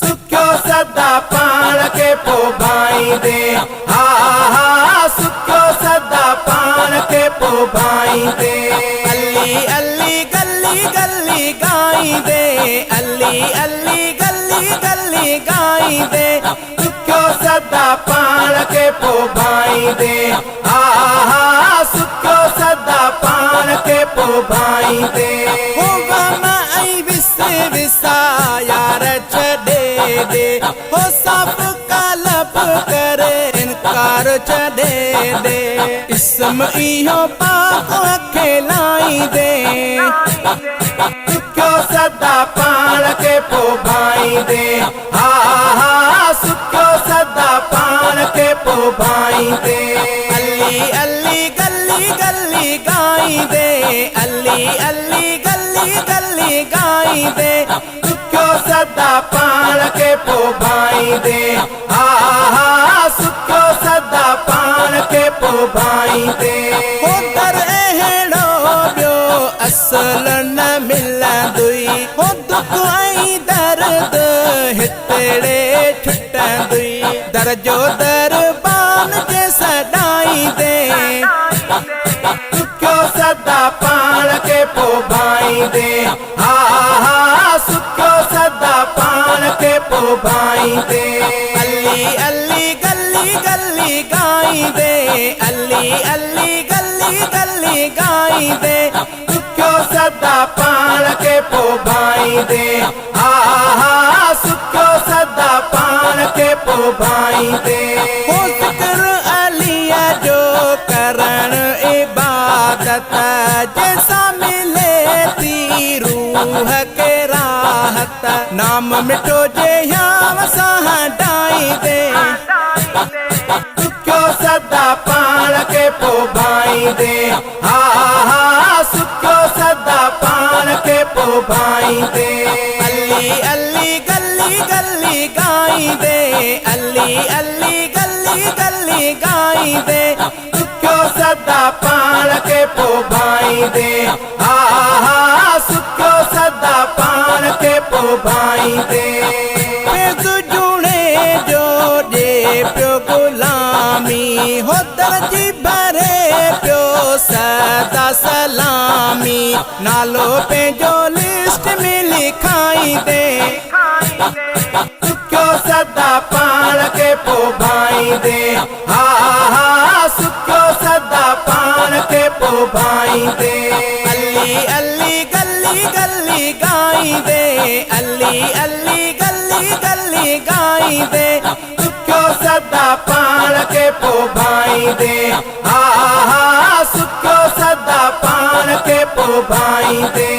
सुक्यो सदा पान के पो भाई दे, हा हा सुक्यो सदा पान के पो भाई दे। अली अली गली गली गाई दे, अली अली गली गली गाई दे, सुक्यो सदा पान के पो भाई दे, हा हा सुक्यो सदा पान के पो भाई दे। यार छड़े दे हो सब कलब करे इनकार छड़े दे, इसम इहो पाक खिलाई दे, सुक्यो सदा पान के पो भाई दे, हा हा सुक्यो सदा पान के पो भाई दे। अली अली गली गली गाई दे, अली अली गली गली गाई दे, सदा पान के पो भाई दे, हा हा सुक्यो सदा पान के पो भाई दे। हो दर अहिड़ो ॿियो असल न मिलंदुई, हो दुख ऐं दर्द हितड़े छुटंदुई, दर जो दरबान जे सॾाई दे, सुक्यो सदा पान के पो भाई दे, हा हा सुक्यो सदा पान के पो भाई दे। अली अली गली गली गाई दे, अली अली गली गली गाई दे, सुक्यो सदा पान के पो भाई दे, हा हा सुक्यो सदा पान के पो भाई दे। हो ज़िक्र अलीअ जो करण इबादत, जैसा मिले ती रूह के राहत, नाम मिटो जे याम सां हटाई दे, सुक्यो सदा पान के पो भाई दे, हा हा सुक्यो सदा पान के पो भाई दे। अली अली गली गली गाई दे, अली अली गली गली गाई दे, सुक्यो सदा पान के पो भाई दे, हा हा सुक्यो सदा पान के पो भाई दे। जुड़े जो दे पियो गुलामी, हो दर्जी भरे पियो सदा सलामी, नालो पंहिंजो लिस्ट में लिखाई दे, सुक्यो सदा पान के पो भाई दे, हा हा सुक्यो सदा पान के पो भाई दे। अली अली गली गली गाई दे, अली अली गली गली गाई दे, सुक्यो सदा पान के पो भाई दे, हा हा सुक्यो सदा पान के पो भाई दे।